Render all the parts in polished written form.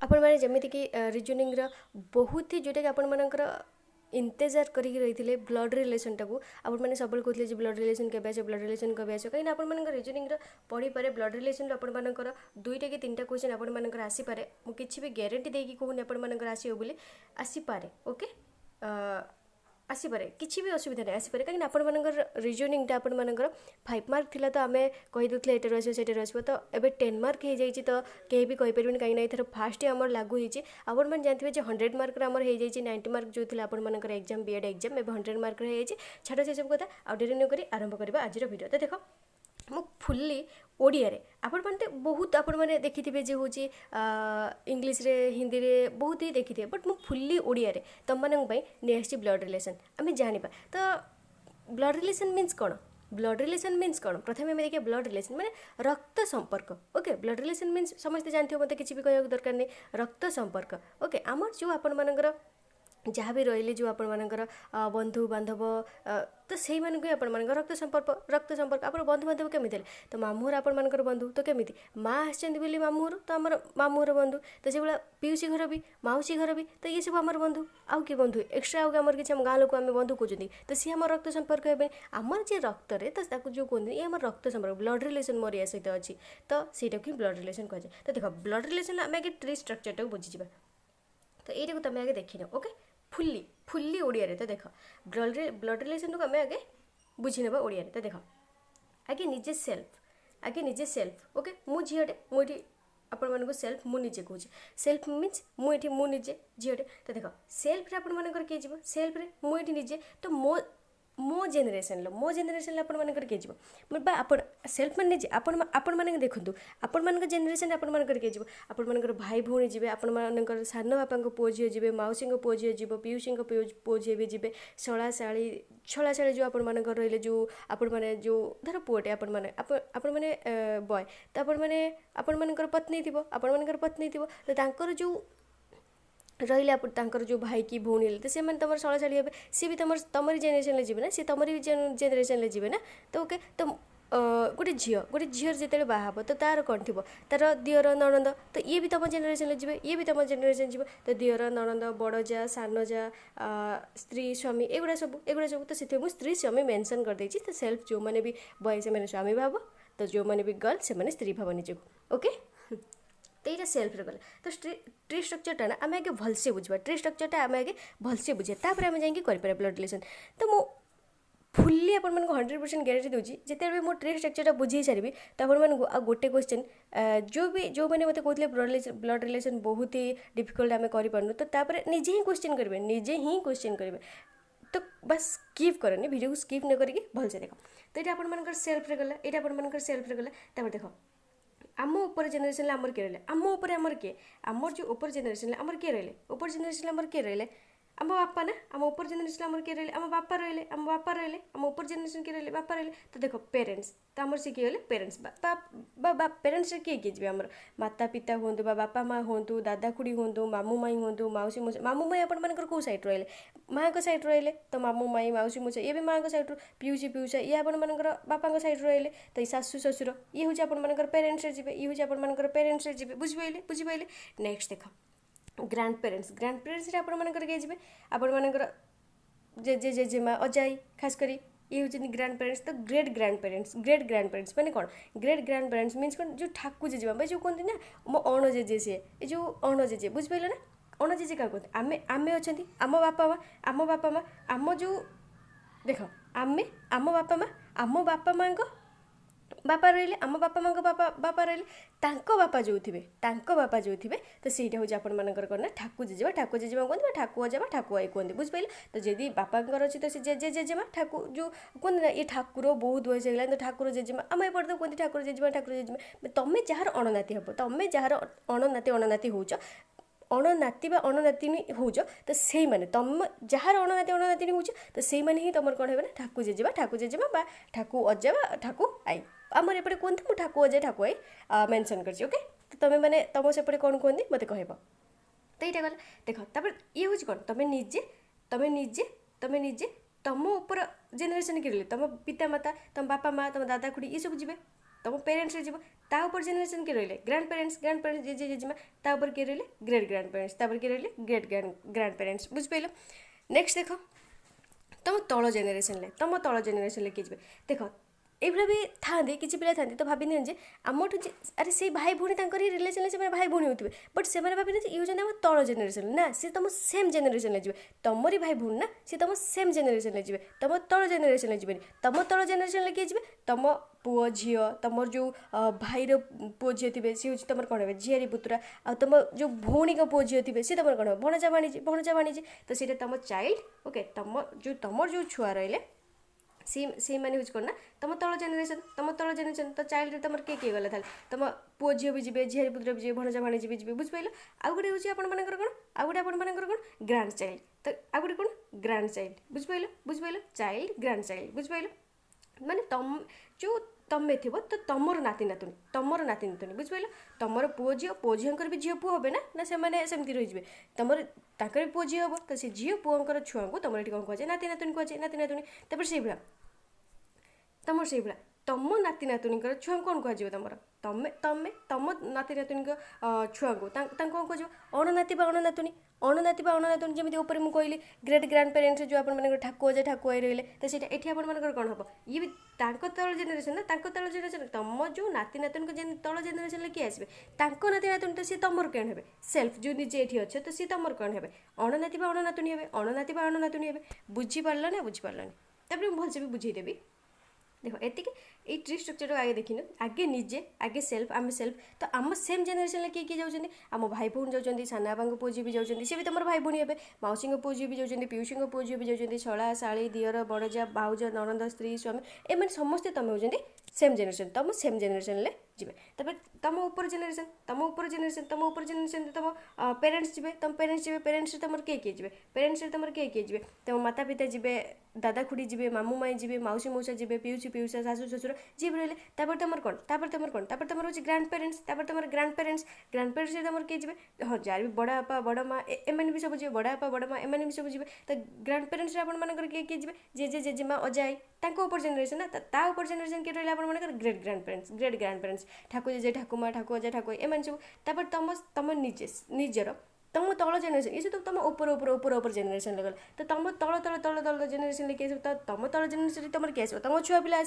आपण मैंने जमीती कि रिजनिंग बहुत ही जोटा कि आपण मानकर इंतजार करिक रही ब्लड रिलेसन टाक आप सब कहते ब्लड रिलेसन के ब्लड रिलेसन के कहीं आप रिजनिंग पढ़ी पारे ब्लड रिलेसन आपर दुईटा कि तीन क्वेश्चन आपर आसीपे मुझे भी ग्यारंटी देकी कहूनी आपर आसो बोली आसीपे ओके आसीपे किसी भी असुविधा नहीं आसीपे कहीं आपर रिजनिंगटा आपर 5 मार्क थिला तो आम कहीदे एटार आसो सेटार आसो तो एबे 10 मार्क हो जाइए तो कहीं भी कहीपर कहीं इधर फास्ट आम लागू होती आपने जानते हैं 100 मार्क आमर हो जाइए 90 मार्क जो थी आपर एग्जाम बीएड एग्जाम ए 100 मार्क हो जाइए छाड़ से सब कथा आ डेरी न करी आरंभ करवा आज वीडियो तो देख मु फुल्ली ओडिया रे आपण माने बहुत आपण माने देखिथिबे जे होची इंग्लिश रे हिंदी रे बहुत ही देखिथिबे बट मु फुल्ली ओडिया रे तम मानन पई नेक्स्ट ब्लड रिलेशन आमे जानिबा तो ब्लड रिलेशन मीन्स कोन ब्लड रिलेशन मीन्स कौन प्रथम आम देखिए ब्लड रिलेशन माने रक्त संपर्क ओके ब्लड रिलेशन मीन्स समस्त जानते हो मत किसी भी कहना दरकार नहीं रक्त संपर्क ओके आमर जो आपण मानकर जहाँ भी रही जो आपण मानकर बंधु बांधव तो से आपण रक्त संपर्क आप बंधु बांधव केमी तो मामूर आपण मानकर बंधु तो केमी माँ आसछन्ती मामूर तो आम मामूर बंधु तो से भाया पीउसी घर भी मौसी घर भी तो ये सब आम बंधु आउ कि बंधु एक्सट्रा आम किसी गाँ लोक आम बंधु कहते तो सी आम रक्त संपर्क हे आमर जे रक्त तो जो कहते ये आम रक्त संपर्क ब्लड रिलेशन मोर या सहित अच्छी तो सहीटा कि ब्लड रिलेशन कहुए तो देख ब्लड रिलेशन आम आगे ट्री स्ट्रक्चर टाक बुझीजा तो यही तुम आगे देखी ओके फुल्ली फुल्ली ओडिया रे तो देख ब्लड रिलेशन को आम आगे बुझी नवा ओडिया रे तो देख आगे निजे सेल्फ ओके मु झीटे मुझे आपण मानक सेल्फ मु निजे कहूँ सेल्फ मीन्स मुझे मु निजे झीटे तो देख सेल्फ रे आपण मानकर किए जीव सेल्फ रे मुझे निजे तो मो जेनेरेशन आपण मानकर किए जीव बा आपण सेल्फ मान निजे आपण मानक देखंतु आपण मानक जेनेरेशन आपण मानकर किए जीव आपण मानकर भाई भौणी जीवे आपण मानकर सान बापा को झील जीवे मौसी को झील जीव पीयूसी को झील भी जीवे छला शाली जो आपण मानकर रहिले जो आपण माने जो धर पुअटे आपण माने बॉय तो आपण मानकर पत्नी थिबो आपण मानकर पत्नी थिबो तो तांकर जो रही जो भाई की भौणी तो से तुम शला शाड़ी हे सी भी तुम जेनेरेशन जी ना सी तुम जेनेरेशन जी ना तो ओके तो गोटे झीर जिते बाहब तो तार कौन थी तार दियर नणंद तो ये भी तुम जेनेरेशन जी ये भी तुम जेनेरेशन जी तो दियर नणंद बड़ जा सान जा स्त्री स्वामी एगुड़ा सब तो से स्त्री स्वामी मेंशन कर देछि तो सेल्फ जो मैंने भी बॉय से स्वामी भाव तो जो मैंने भी गर्ल से स्त्री भाव निजे ओके तो ये सेल्फ रे गला तो ट्री स्ट्रक्चरटा ना आम आगे भलसे बुझा ट्री स्ट्रक्चरटा आम आगे भलसे बुझे तापर आम जाकि करें ब्लड रिलेशन तो मु फुल्ली आपण 100% ग्यारंटी दूसरी जिते भी मुझे ट्री स्ट्रक्चरटा बुझे सारी तो आपको आ गोटे क्वेश्चन जो मैंने मत कहते ब्लड रिलेशन बहुत ही डिफिकल्ट आम करूँ तो तापर निजे ही क्वेश्चन करेंगे निजे ही क्वेश्चन करेंगे तो बस स्किप करनी वीडियो को स्किप न करके भलसे देख तो ये आप सेल्फ रे गला ये आप सेल्फ रे गला तापर देख आम ऊपर जेनेरेशन आमर किए रहे आम ऊपर आमर किए आमर जो ऊपर जेनेरेशन आमर किए रहे ऊपर जेनेरेशन आमर किए रहे आम बापा ना आम ऊपर जेनेरेशन आमर किए रहे आम बापा रहे आम बापा रहे आम ऊपर जेनेरेशन किए रहे बापा रहे तो देख पेरेन्ट्स तो आमर सी किए पेरेन्ट्स पेरेन्ट्स किए किए जी आमर माता पिता हूँ बापा माँ हूँ दादा खुड़ी हूँ मामू माई हूँ मौसी मौसी मामू माई आपण कौ सैड रही माँ को सैड रही तो मामू माई मौसी मौसा ये भी माँ को सैड पीऊसी पीऊसा ये आपण बापा सैड रही तो ये शाशु शशुर ये हूँ आप पेरेन्ट्स जी ये हूँ आप पेरेन्ट्स जी बुझिपारे नेक्स्ट देख ग्रांड पेरेन्ट्स आपण किए जी आपण जेजे जेजेमा अजाई खास करी ये हूँ ग्रांड पेरेन्ट्स तो ग्रेट ग्रांड पेरेन्ट्स माने कौन ग्रेट ग्रांड पेरेन्ट्स मीन्स कौन जो ठाकु जेजेमा भाई जो कहते ना मो अण जेजे सी ये जो अण जेजे बुझिपारे ना अण जेजे क्या कहते आमे आमे अच्छा आम बापा माँ आम जो देख आमे आम बापा माँ बापा रही आम बापा माँ बापा रही बापा जो थे तो सहीटा हूँ आपंकर ठाकु जेजेमा कहते ठाकु अजा ठाकु आई कहते बुझिपारे तो जदि बापांकर अच्छी तो जेजे जेजेमा ठाकु जो कहते ना ये ठाकुर बहुत बयस हो तो ठाकुर जेजेमा आम एपटे तो कहते ठाकुर जेजेमा तुम जार अणनाती हम तुम जार अणनाती होच अणनाती अणनातिनी होच तो से मैंने तुम जार अणनातिनी होच तो से मैंने ही तुम कौन है ठाकु जेजेमा ठाकु अजा ठाकु आई आमर एपटे कहते मुझे ठाकु अजा ठाकु आई मेंशन कर ओके तो तुम मैंने तुम सेपटे कौन कहते मत कह तो यहाँ गला देख तापर ये हूँ कौन तुम निजे तुम ऊपर जेनेरेशन किए तुम पिता माता तुम बापा माँ तुम दादा खुड़ी ये सब जी तुम पेरेन्ट्स जीव ता ऊपर जेनेरेशन किए रही ग्रांड पेरेन्ट्स जेजे जेजेमा ता ऊपर किए रही ग्रेट ग्रांड पेरेन्ट्स तापर किए रही ग्रेट ग्रांड पेरेन्ट्स बुझिपाल। नेक्स्ट देख तुम तल जेनेरेशन किए जी देख এইভাবে ବି ଥାନ୍ତି କିଛି ପିଲା ଥାନ୍ତି ତ ଭାବି ନିଅନ୍ତି ଯେ ଆମଠୁ ଯେ ଆରେ ସେଇ ଭାଇ ଭଉଣୀ ତାଙ୍କର ହିଁ ରିଲେସନ୍ରେ ସେମାନେ ଭାଇ ଭଉଣୀ ହେଉଥିବେ ବଟ୍ ସେମାନେ ଭାବି ନିଅନ୍ତି ଇଏ ହେଉଛନ୍ତି ଆମ ତଳ ଜେନେରେସନ୍ ନା ସେ ତୁମ ସେମ୍ ଜେନେରେସନ୍ରେ ଯିବେ ତମରି ଭାଇ ଭଉଣୀ ନା ସେ ତୁମ ସେମ୍ ଜେନେରେସନ୍ରେ ଯିବେ ତୁମ ତଳ ଜେନେରେସନ୍ରେ ଯିବେନି ତୁମ ତଳ ଜେନେରେସନ୍ରେ କିଏ ଯିବେ ତୁମ ପୁଅ ଝିଅ ତୁମର ଯେଉଁ ଭାଇର ପୁଅ ଝିଅ ଥିବେ ସିଏ ହେଉଛି ତୁମର କ'ଣ ହେବେ ଝିଆରୀ ପୁତୁରା ଆଉ ତୁମ ଯେଉଁ ଭଉଣୀଙ୍କ ପୁଅ ଝିଅ ଥିବେ ସିଏ ତୁମର କ'ଣ ହେବ ଭଣଜା ଭାଣିଜୀ ତ ସେଇଟା ତୁମ ଚାଇଲ୍ଡ ଓକେ ତୁମର ଯେଉଁ ଛୁଆ ରହିଲେ ସେଇମାନେ ହେଉଛି କ'ଣ ନା ତୁମ ତଳ ଜେନେରେସନ୍ ତ ଚାଇଲ୍ଡରେ ତୁମର କିଏ ଗଲା ତାହେଲେ ତୁମ ପୁଅ ଝିଅ ବି ଯିବେ ଝିଆରୀ ପୁତୁରା ବି ଯିବେ ଭଣଜା ଭାଣିଜୀ ବି ଯିବେ ବୁଝିପାରିଲ। ଆଉ ଗୋଟେ ହେଉଛି ଆପଣମାନଙ୍କର କ'ଣ ଗ୍ରାଣ୍ଡ ଚାଇଲ୍ଡ ତ ଆଉ ଗୋଟେ କ'ଣ ଗ୍ରାଣ୍ଡ ଚାଇଲ୍ଡ ବୁଝିପାରିଲ ଚାଇଲ୍ଡ ଗ୍ରାଣ୍ଡ ଚାଇଲ୍ଡ ବୁଝିପାରିଲ ମାନେ ଯେଉଁ ତମେ ଥିବ ତ ତମର ନାତି ନାତୁଣୀ ବୁଝିପାରିଲ ତମର ପୁଅ ଝିଅଙ୍କର ବି ଝିଅ ପୁଅ ହେବେ ନା ସେମାନେ ସେମିତି ରହିଯିବେ ତମର ତାଙ୍କର ବି ପୁଅ ଝିଅ ହେବ ତ ସେ ଝିଅ ପୁଅଙ୍କର ଛୁଆଙ୍କୁ ତମର ଏଠି କ'ଣ କୁହାଯାଏ ନାତି ନାତୁଣୀ ତାପରେ ସେଇଭଳିଆ ତମ ନାତି ନାତୁଣୀଙ୍କର ଛୁଆଙ୍କୁ କ'ଣ କୁହାଯିବ ତମର ତମ ନାତି ନାତୁଣୀଙ୍କ ଛୁଆଙ୍କୁ ତାଙ୍କୁ କ'ଣ କୁହାଯିବ ଅଣନାତି ବା ଅଣନାତୁଣୀ ଯେମିତି ଉପରେ ମୁଁ କହିଲି ଗ୍ରେଟ୍ ଗ୍ରାଣ୍ଡ ପ୍ୟାରେଣ୍ଟସ୍ ଯେଉଁ ଆପଣମାନଙ୍କର ଠାକୁଆ ରହିଲେ ତ ସେଇଟା ଏଠି ଆପଣମାନଙ୍କର କ'ଣ ହେବ ଇଏ ବି ତାଙ୍କ ତଳ ଜେନେରେସନ୍ ତମ ଯେଉଁ ନାତି ନାତୁଣୀଙ୍କ ତଳ ଜେନେରେସନ୍ରେ କିଏ ଆସିବେ ତାଙ୍କ ନାତି ନାତୁଣୀ ତ ସିଏ ତମର କ'ଣ ହେବେ ସେଲ୍ଫ ଯେଉଁ ନିଜେ ଏଠି ଅଛ ତ ସିଏ ତମର କ'ଣ ହେବେ ଅଣନାତି ବା ଅଣନାତୁଣୀ ହେବେ ବୁଝିପାରିଲନି ତାପରେ ମୁଁ ଭଲସେ ବି ବୁଝେଇଦେବି। देख एतिक ये ट्री स्ट्रक्चर आगे देखिन आगे सेल्फ आम सेल्फ तो आम सेम जेनेरेशन किए किए जाऊँच आम भाई भौणी जाऊँच सानापा पुओ झी भी जाऊँच सी भी तुम भाई भौणी हे मौसी पुओ झी भी जाऊँच पीयूषी पुओ झी भी जाऊँच छला शाली दियर बड़जा भाउज ननंद स्त्री स्वामी एम समस्ते तुम हो सेम जेनेरेशन तुम सेम जेनेरेशन जी तुम ऊपर जेनेरेशन तुम पेरेन्ट्स जी पेरेन्ट्स तुम किए जी पेरेन्ट्स तुम किए जी तुम माता पिता जी दादा खुड़ी जी मामू माई जी मौसी मौसा जी पियूषा शाशु शशुर जी भी रही तुम कौन तुम हो ग्रांड पेरेन्ट्स तुम ग्रांड पेरेन्ट्स तुम किए जी हाँ जार भी बड़ा बापा बड़ा माँ एम भी सब जी बड़ा बापा बड़ा माँ एम भी सब जी तो ग्रांड पेरेन्ट्स आपंकर किए किए जी जेजे जेजेमा अजाई ऊपर जेनेरेशन ना ता ऊपर जेनेरेशन किए रही आप ग्रेट ग्रांड पेरेन्ट्स ठाकुर जेजे ठाकुमा ठाकुर अजा ठाकुर एम सब तुम निजर तुम तल जेनेरेशन ये सब तुम ऊपर जेनेरेशन गला तो तुम तल जेनेरेशन किए तो तुम तल जेनेरेशन तुम किए आसो तुम छुआ पिला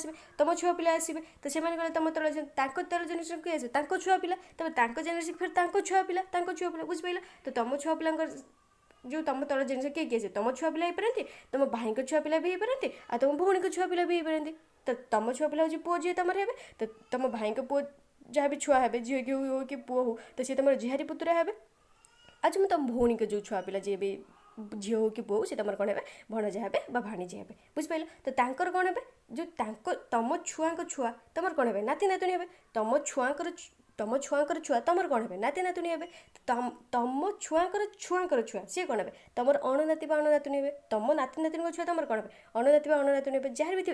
आसवे तो से गले तुम तल जेनेरेशन किए आसो छुआ पिला तब जेनेरेशन फिर छुआ पिला बुझिपाल तो तुम छुआ पिला जो तुम तल जेनेरेशन किए किए तुम छुआ पिला पारती तुम भाई छुआ पिला भी पारती आ तुम भौणी छुआ पिला भी पारती तो तुम छुआ पिला हूँ पुओ झी तुम हे तो तुम भाई पुओ जहाँ भी छुआ है झील की हो कि पुओ हो तो सी तुम झियारी पुतुरा हे आज मैं तुम भौणी के जो छुआ पिला जी भी झी हो कि पुओ सी तुम कौन है भणजा हे भाणीजी हे बुझिपाल तो तांकर कौन है जो तुम छुआ तुम कौन है नाती नातुणी हे तुम छुआंकर छुआ तुम कौन है नाती नातुणी हे तुम छुआंकर छुआ सी कौन है तुम अणनाती अणनातुणी हे तुम नाती नातुणी छुआ तुम कौन है अणनाती अणनातुणी हे जहाँ भी थी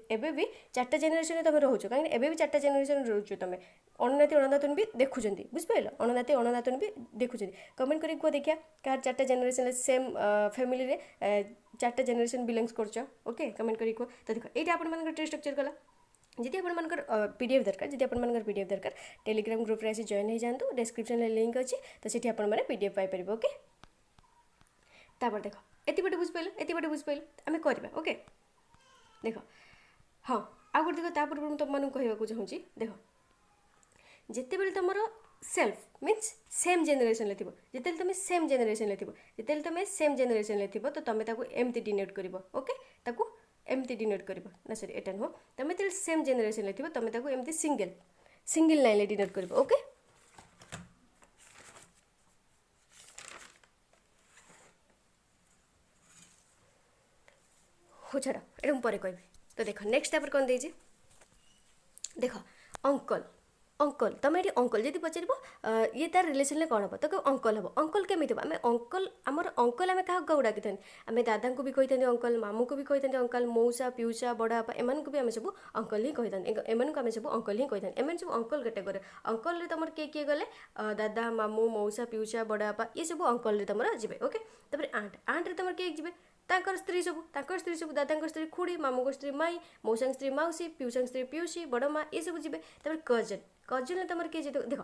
एवं चार्टा जेनेरेशन तुम रोच कहीं एवं चार्टा जेनेरेशन रोच तुम अणनाती अणनातुणी भी देखुं बुझिपाल अणनाती अणनातुणी भी देखुं कमेंट कर कह देखिए कह चार्टा जेनेरेशन सेम फैमिली रे चार्टा जेनेरेशन बिलंग्स कर ओके कमेंट कर कह तो देख ये आप ट्री स्ट्रक्चर गला जी आपंकर पीडीएफ दरकार टेलीग्राम ग्रुप रे जॉइन हो जातु डिस्क्रिप्शन लिंक अच्छी तो सीठी आपने पीडीएफ पाइपर ओके तापर देख एतिपटे बुझिपाल आम करवा ओके देख हाँ आ गए देख तापर मुझे तुम कहवाक चाहूँगी देख जिते बड़े तुम सेल्फ मीन्स सेम जेनेरेशन थी जिते तुम सेम जेनेरेशन थी तो तुम एमती डिनोट कर ओके एमती डिनोट कर ना सॉरी एटा नुह तुम जो सेम जेनेरेशन थी तुम एमती सिंगल लाइन डिनोट कर ओके हो छाड़ ये पर कह तो देख नेक्स्ट तापर कौन देख देख अंकल तुम ये अंकल जी पचार ये तार रिलेसन में कौन हम तो अंकल हम अंकल केमी आम अंकल आमर अंकल आम क्या डाक था आम दादा को भी कही था अंकल मामू को भी कही था अंकल मौसा पियूषा बड़ा बापा एम भी आम सब अंकल ही कही था एम आम सब अंकल ही कही था एम सब अंकल कैटेगोरी अंकल तुम किए किए गले दादा मामू मौसा पियूषा बड़ा बापा ये सब अंकल तुम जी ओके तापर आंट तुम किए जी तांकर स्त्री सब दादा स्त्री खुड़ी मामू स्त्री माई मौसा स्त्री मौसी पिउसा स्त्री पिउसी बड़ माँ ये सब जी कजन तुम किए देख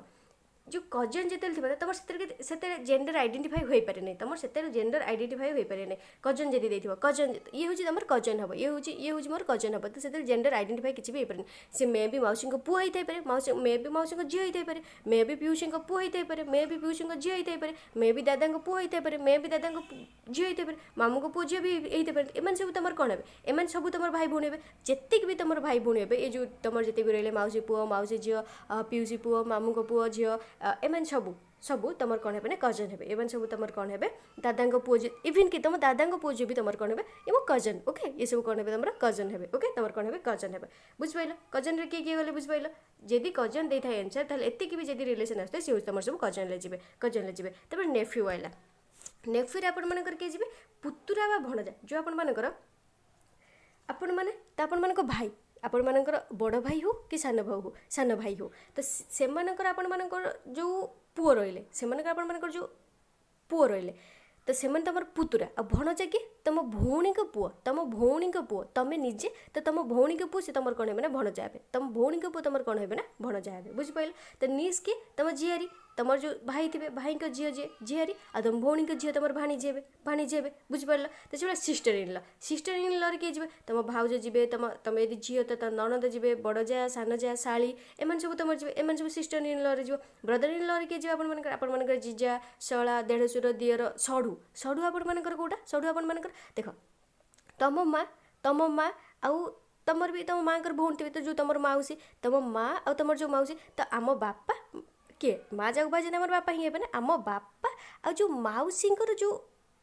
जो कजन जो थी तुम से जेंडर आइडेंटिफाई हो पारे नहीं तुम से जेंडर आइडेंटिफाई हो पारे नहीं कजन जब देखो कजन ये हूँ तुम कजन हम ये हूँ मोर कजन हम तो से जेंडर आइडेंटिफाई किसी भी हो पारे से मे भी मौसी पुआ होता है मौसी मे भी मौसी झील होता है मे भी पिउसी पुआ होता है मे भी पिउसी झील होता है मे भी दादा पुआ होता है मे भी दादा झील होता है मामू पुआ झील भी होता है एम सब तुम कौन है एम सब तुम भाई भौणी हे जितक भी तुम भाई भौणी हे ये जो तुम जिते भी रही मौसी पुआ मौसी झील पिउसी पुआ मामू पुआ झील एम सबू सबू तुम कौन है कजन है एवं सब तुम कौन है दादा पुओ इवन कि तुम दादा पुओ भी तुम कौन है ये मो कजन ओके ये सब कौन है तुम कजन है ओके तुम कौन है कजन है बुझिपाल कजन किए किए गले बुझिपाल जदि कजन दे था आंसर ताल एतिक भी जब रिलेसन आसते सी तुम सब कजन जी तब नेफ्यू आइला नेफ्यू आपण मानकर किए जी पुतुरा बा भणजा जो आपण मानकर आपण मैंने तो आपण मान भाई आपण मानकर बड़ भाई हो कि सान भाई हो तो से आपण मानकर जो पुओ रहिले से आपण मानकर जो पुओ रहिले तो से तुम पुतुरा आ भणजा कि तुम भौणी पुओ तुम निजे तो तुम भौणी पुओ से तुम कौन है भणजा हे तुम भौणी पुओ तुम कौन है भणजा हे बुझिपाल तो निज के तुम झीआरी तुम जो भाई थे भाई झील जी झीआरी आ तुम भौणी झील तुम भाणीजी हे बुझिपाल तो से सिस्टर इन लर किए जी तुम भाउज जी तुम यदि झील तो ननद जी बड़ जा सान जा शाली एम सब तुम जी एम सब सिस्टर इन लर जी ब्रदर इन लर किए जी आप जीजा शला देढ़शुर दियर सढ़ू आपण मानकर कौटा सढ़ू आपण मानकर देख तुम माँ आउ तुमर भी तुम माँ भौणी थे तो जो तुम मौसी तुम माँ आ तुम जो मौसी तो आम बापा किए माँ जाऊ बाजे आम बापा ही हे आम बापा आ जो मौसी जो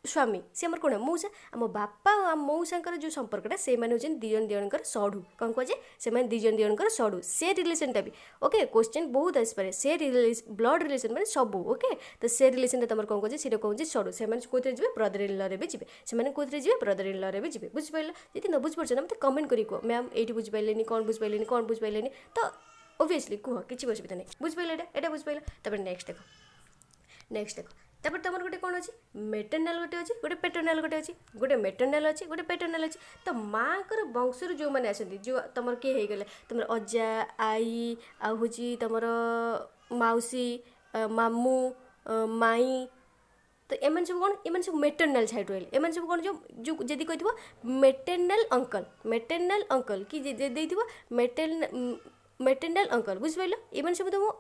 स्वामी सी आम कौन मौसा आम बापा और मौसा जो संपर्कटा से होती दिजन दिजणकर सढ़ू कौन कहे से दिजन दिजणकर सढ़ू से रिलेसनटा भी ओके क्वेश्चन बहुत आसपे से ब्लड रिलेसन मैंने सबू ओके तो से रिलेसन तुम कौन कहे सीटा कौन सढ़ू से कौन जी ब्रदर इन लरे भी जी से कौन जी ब्रदर इन लरे भी जी बुझिपाल जी न बुझिपार ना मतलब कमेंट करी कह मैम ये बुझिपारे कौन बुझिपारे तो ओबियसली कह किसी असुविधा नहीं बुझिपाल एटा बुझिपाल तब नेक्स्ट देख तापर तुम गोटे कौन अच्छी मेटरनाल गोटे अच्छी गोटे पेटरनाल गोटे अच्छी गोटे मेटरनाल अच्छी गोटे पेटरनाल अच्छी तो माँ को वंशर जो मैंने आसती जो तुम किए हो गले तुम अजा आई आ हूँ तुम मौसी मामू माई तो एम सब कौन एम सब मेटरनाल साइड रही एम सब कौन जो जदि कही मेटरनाल अंकल कि मेटरनाल अंकल बुझिपाल एम सब तुम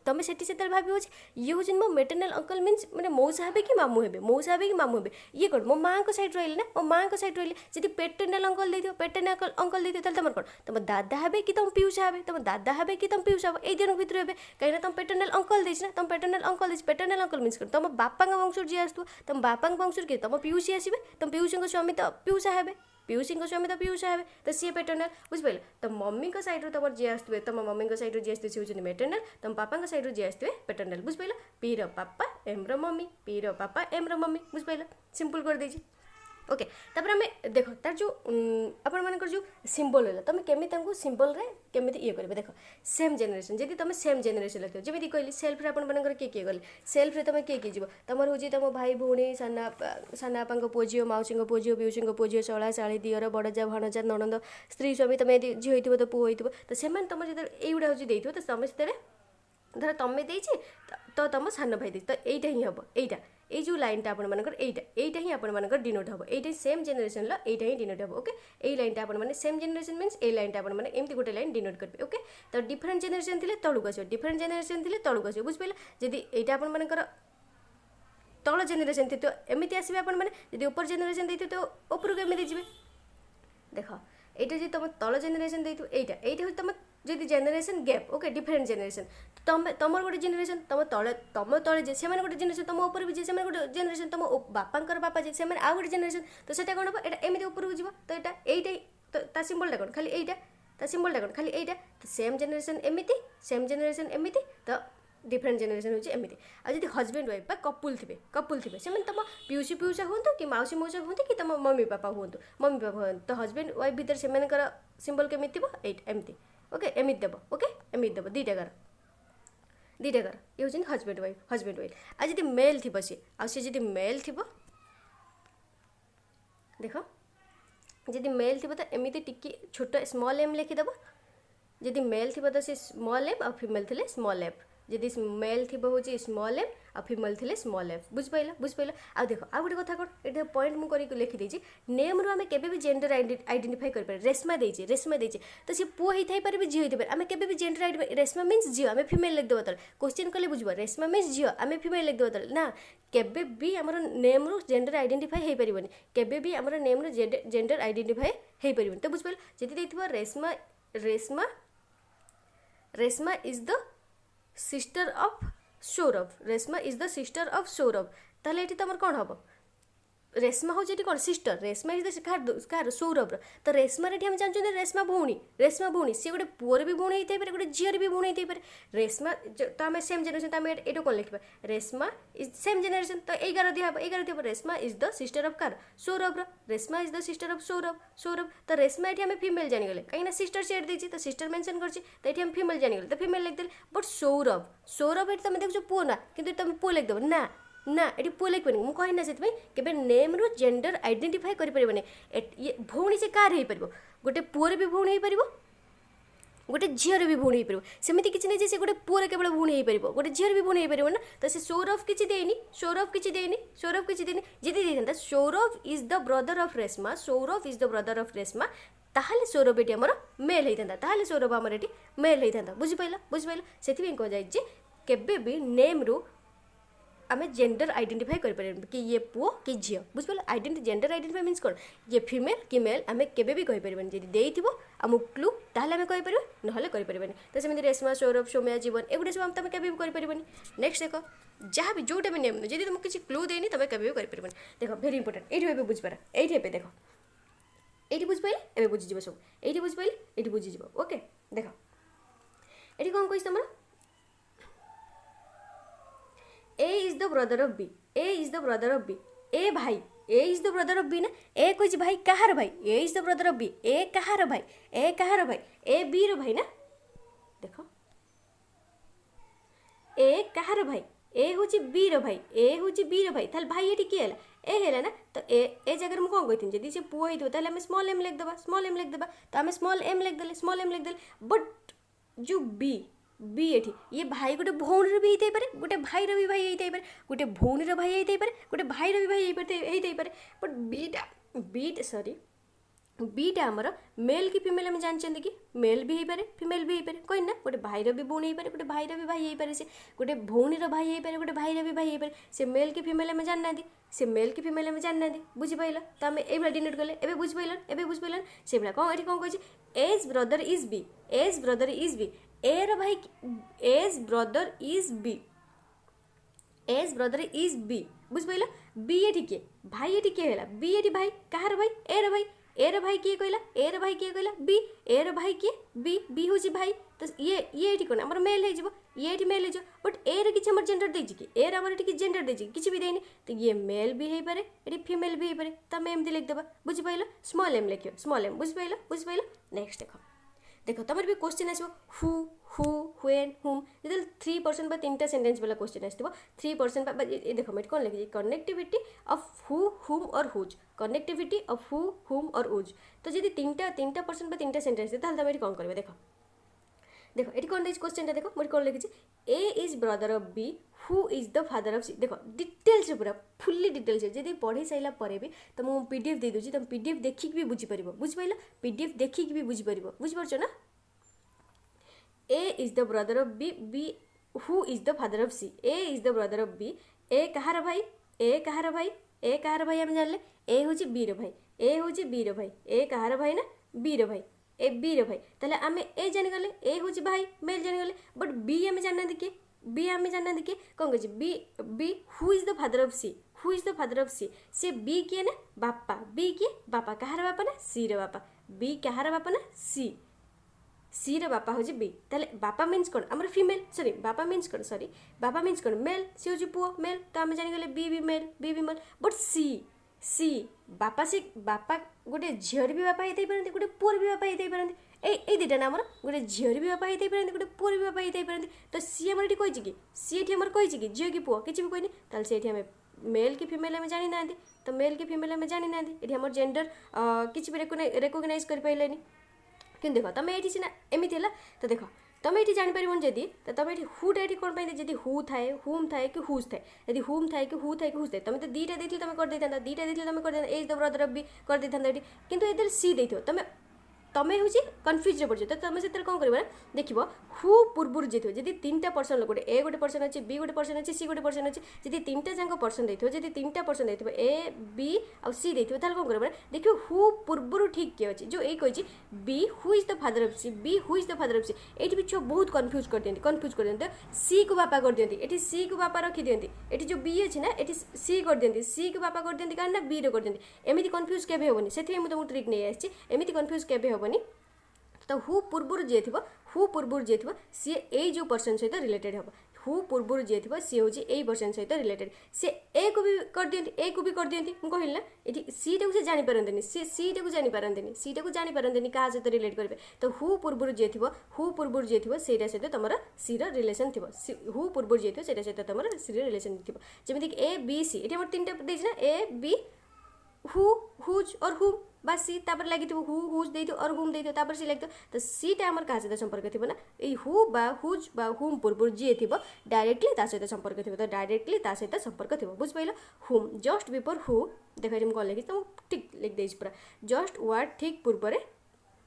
तुम से भाव ये हूँ मो मेटरनाल अंकल मीन्स मैंने मौसा हे कि मामू हे ये कौन मो माँ को सैड रही ना मो माँ को सैड रही जी पेटरनाल अंकल देते तुम कौन तुम दादा हे कि तुम पिउसा हे तुम दादा हे कि तुम पिउसा हे ये दिन भितर हे कहीं तुम पेटरनाल अंकल देना तुम पेटरनाल अंकल मीन्स कौन तुम बापा वंशर जी आसू तुम बापा वंशर किए तुम पिउसी आसवे तुम पिउसी स्वामी तो पिउसा हे पिउसी स्वामी तो पिउसा हे तो सी पेटरनाल बुझिपाल तो मम्मी सैड्रु तुम जी आसुए तुम मम्मी सैड्रु जी आसते सी हूँ मेटरनाल तुम पापा सैड्रु जी आसते पेटरनाल बुझिपाल पी पापा एम मम्मी पी पापा एम मम्मी बुझिपाल सिंपल कर देछि ओके तापर आम देख तार जो आपण मानकर जो सिंबल है तुम केमी सिंबल रे केमी ये करेंगे देख सेम जेनेरेशन जब तुम सेम जेनेरेशन लगे जमी कहली सेल्फ रे आपण मानकर किए किए गले सेल्फ रे तुम किए किए जीव तुम हूँ तुम भाई भौणी सानापा पुओ झील मौसी पुओ झील पिउसी पुओ झील शला शाली दियर बड़जा भणजा ननद स्त्री स्वामी तुम यदि झील हो तो पुओ हो तो से तुम जो युवा हूँ दे तो तुम से धर तुम्हें देछि तो तुम सान भाई दे तो यहीटा ही हम यहीटा ये जो लाइनटा आपण मानकर एटा ही आपण मानकर डिनोट हम एटा सेम जेनेरेशन ला एटा ही डिनोट हम ओके ये लाइनटा आपण माने सेम जेनेरेशन मीन्स ए लाइनटा आपण माने एमती गोटे लाइन डिनोट करबे ओके तो डिफरेंट जेनेरेशन थिले तळुक आसो डिफरेंट जेनेरेशन थिले तळुक आसो बुझ पइला जदी एटा आपण मानकर तळ जेनेरेशन थी तो एमती आसबे आपण माने जदी ऊपर जेनेरेशन देथि तो ऊपर को एमती जिवे देखो एटा जे तुम तळ जेनेरेशन देथि एटा हो तुम जदि generation gap okay different generation तुम गोटे जेनेरेशन तुम तले से गोटे जेनेरेशन तुम ऊपर भी जे गोटे जेनेरेशन तुम बापांकर बापा जे से आउ गोटे जेनेरेशन तो सेटा कौन हम एटा एमती ऊपर को जीव तो एटा एटा ता सिंबलटा कौन खाली एटा ता सिंबलटा कौन खाली एटा तो सेम जेनेरेशन एमती तो डिफरेंट जेनेरेशन होची एमती आ जदि हस्बैंड वाइफ बा कपुल थे से तुम पिउसी पिउसा हूँ कि मौसी मौसा हूँ कि तुम मम्मी पापा हूँ तो हस्बैंड वाइफ भीतर से सिंबल केमी थी एमती ओके एमती देव ओके एमती देव दुईटा कर ये हूँ हस्बैंड वाइफ आज जब मेल थी सी आ मेल थी देख जदि मेल थी तो एमती टिकी छोट स्मॉल एम लिखिदेव जदि मेल थी तो सी स्मॉल एम और फीमेल थे स्मॉल एफ जदि मेल थी हूँ स्मॉल एम आ फीमेल थे स्मॉल एफ बुझिपाल आ देख आ गोटे कथा कौन ये पॉइंट मुझे लिखिदी नेम रू आम के जेंडर आइडेंटिफाई कर रेशमा देती तो सी पुआ होता है झी होता है आम के जेंडर रेशमा मीन्स झी आम फीमेल लिखिदेव तो क्वेश्चन कले बुझ रेशमा मीन्स झी आम फीमेल लिखिदेव तो ना केबे भी आमर नेम रू जेंडर आइडेंटिफाई हो पारनि केबे भी आमर नेम रू जेंडर आइडेंटिफाई हो पारनि तो बुझिपाल जदि देथिबो Reshma Reshma Reshma is the sister of Saurabh Reshma is the sister of Saurabh ताले ये तुम कौन हम रेशमा हूँ कौन सिस्टर रेशमा इज कार सौरभ तो रेशमा हम जानते रेशमा भौणी सी गोटे पुअर भी भौणी होता है गोटे झीर भी भौणी होता है रेशमा तो आम सेम जेनेरेशन आम ये कौन लिखा रेशमा इज सेम जेनेरेशन तो 11 दिया Reshma is the sister of car Saurabh Reshma is the sister of Saurabh तो रेशमा ये आम फीमेल जानीगले कहीं सिस्टर सेट देती तो सिस्टर मेंशन कर फीमेल जानीगले तो फीमेल लिखिदेले बट सौरभ ये तुम देखो पुओ ना कि तुम पुओ लिखिदेव ना ना ये पुओ लिखबे मुझे कहना से केवल नेम रू जेंडर आइडेंटिफाई करें ये भौणी से कार हो पार गोटे पुअर भी भौणी हो पार गोटे झीर भी भौणी हो पार सेमती किसी नहीं से गोटे पुअर केवल भौणी हो पार गोटे झीर भी भौणी हो पार ना तो से सौरभ किसी देनी जदि देता Saurabh is the brother of Reshma Saurabh is the brother of Reshma ताहले सौरभ ये आमर मेल होता ताहले सौरभ आमर ये मेल होता बुझिपाल से कह जाए केबे भी नेम रू आम जेंडर आइडेंटिफाई कर कि ये पुओ कि झी बुझिपाल जेंडर आइडेंटिफाई मीन्स कौन ये फीमेल कि मेल आम केबे भी कहीपर जब देव आम क्लू ताहले आम कहीपर ना करें तो सेमती रेशमा सौरभ सौम्या जीवन एगुड़ा सब तुम केबे भी करें नेक्स्ट देख जहाँ भी जोटा भी नेम जब तुमको किसी क्लू देनी तुम केबे भी करें देख भेरी इंपोर्टेंट ये बुझिपार ये देख ये बुझिपारे ए बुझीज सब ये बुझिपारे ये बुझीज ओके देख ये कौन कही तुम A is the brother of B A is the brother of B A भाई A is the brother of B ना A कोई भाई कहार भाई A is the brother of B A कहार भाई A कहार भाई A B रो भाई ना देखो A कहार भाई A होची B रो भाई A होची B रो भाई ताल भाई ये किए हला ए हेला ना तो ए जगह में कौन कही जदि से पुओ होइतो ताले हम स्मॉल एम लिख देबा तो आम स्मॉल एम लिख देले बट जो बी ये भाई गोटे भौणी भी होता है गोटे भाई भी भाई होता है गोटे भौणी भाई होता है गोटे भाई भी भाई होता है बट बीटा आमर मेल कि फीमेल आम जानते कि मेल भी हो पारे फीमेल भी हो पारे कहीं ना गोटे भाईर भी भौणी हो पारे गोटे भाईर भी भाई हो पारे से गोटे भौणीर भाई हो पारे गोटे भाईर भी भाई हो पारे से मेल कि फीमेल आम जानना से मेल कि फीमेल आम जानना बुझिपाल तो आम ये डिनोट कले ए बुझिपाल से कौन ये कौन कहे एज ब्रदर इज बी एर भाई एज ब्रदर इज बी बुझिपाल बी ये किए भाई ये किए है बी ये भाई कहार भाई एर भाई किए कहला बी एर भाई किए बी हूँ भाई तो ये कौन आम मेल हो ये मेल हो बट एर कि जेंडर देछि कि एर आमर ये जेंडर देछि किसी भी देनी तो ये मेल भी हो पारे ये फीमेल भी हो पारे तो आम एमती लिखिदेवा बुझिपाल स्मॉल एम लिख स्मॉल एम बुझिपाल नेक्स्ट देख तुम भी क्वेश्चन आसो हु व्हेन हुम जो 3% बा 3टा सेंटेंस वाला क्वेश्चन आसो 3% देख मैं कौन लिखी कनेक्टिविटी ऑफ हु हुम और हुज कनेक्टिविटी ऑफ हु हुम और हुज तो जब 3% बा 3टा सेंटेंस दे तुम ये कौन कर देख ये कौन क्वेश्चन देखो मुझे कौन लिखी A is brother of B who is the father of C देख डिटेल्स पूरा फुल्ली डिटेल्स जब पढ़ी सारा पर भी तो मुझे पीडीएफ दे दूसरी तुम पीडीएफ देखिक भी बुझीपार बुझिपाल पीडीएफ देखिक भी बुझीपार बुझिपार ना A is the brother of B who is the father of C A is the brother of B A कहार भाई आम जानले ए हूँ बी रो भाई ए हूँ बी रो भाई ए कहार भाई ना बी रो भाई ए बी रो भाई ताले आम ए जानीगले ए हूँ भाई मेल जानीगले बट बी आम जानना किए कौन कहे B who is the father of C से बी किए ना बापा बी किए बापा कहार बापा ना सी रो बापा बी कहार बापा ना सी रो बापा हूँ बी ताले बापा मीन्स कौन आमर फीमेल बापा मीन्स कौन मेल सी हूँ पुओ मेल तो आम जानीगले बी मेल बट सी बापा से बापा गोटे झीर भी बापा होते पारती गोटे पुअर भी बापा होते पारती এই দুইটা না আমার গোटे झीर भी बापा होते पारती गोटे पुअर भी बापा होते पारती तो सी आम ये कही कि सी ये कही कि झील कि पुआ किसी भी कहनी ताल से आम मेल कि फिमेल आम जानी ना तो मेल कि फिमेल आम जानी ना ये आम जेंडर किसी भी रेकग्नाइज कर पाइलानी कि देख तुम ये सीना एमती है तो देख तुम ये जापर जदि तो तुम ये हुटा ये कौन पाई हु थाए हुम थाए कि हुज थाए यदि हुम थाए कि हु थाए कि हुज थाए तुम तो दुईटा देते तुम कर देता दुईटा देते तुम कर देता as the brother of B कर देता ये किंतु ये सी दे तुम तमें हूँ कन्फ्यूज पड़ तो तुम से कौन कर देख हु पूर्व जी जब तीन टा पर्सन गोटे ए गोटे पर्सन अच्छे बी गोटे पर्सन अच्छे सी गोटे पर्सन अच्छे जब तीन टा जाक पर्सन देते जब तीन टा पर्सन देते ए बी आ सी देते कौन कर देख हु पूर्व ठीक किए अच्छे जो ये कही B who is the father of C B who is the father of C ये भी छुआ बहुत कन्फ्यूज कर दिखते सी को बापा कर दिखती ये सी को बापा रखी दिखती ये जो बी अच्छे ना ये सी कर दिखती सी को बापा कर दिखती कारण बी कर दिखती एमती कन्फ्यूज केवे हेनी से तुमको ट्रिक नहीं आसी एमती कन्फ्यूज केवे हेनी तो हु पूर्व जी थी हु पूर्व जी थी सी ए जो पर्सन सहित रिलेटेड हम हु पूर्व जी थी सी हूँ यही पर्सन सहित रिलेटेड सी ए को भी कर दिखती ए को भी कर दिखती मुझे कहली ना ये सी टा को जापारती सी टा को जापारती सी टा को जापारती क्या सहित रिलेट करेंगे तो हु पूर्व जी थी हु पूर्व जी थी से सहित तुम सी रिलेसन थी हु पूर्व जी थी से सहित तुम सी रिलेसन थी जमीक ए बी सी ये तीन टा देना ए बी हु हुज और हुम बस सी तापर लगी हु हुज दे और हुम दे तापर सी लगी तो सी टा आमर क्या सहित संपर्क थी ना ये हु बा हुज बा हुम पूर्व जी थी डायरेक्टली ता सहित संपर्क थी तो डायरेक्टली ता सहित संपर्क थी बुझ पाइल हुम जस्ट बिफोर हु देख मुझे कौन लिखी तो ठीक लिख देती पूरा जस्ट वार्ड ठीक पूर्व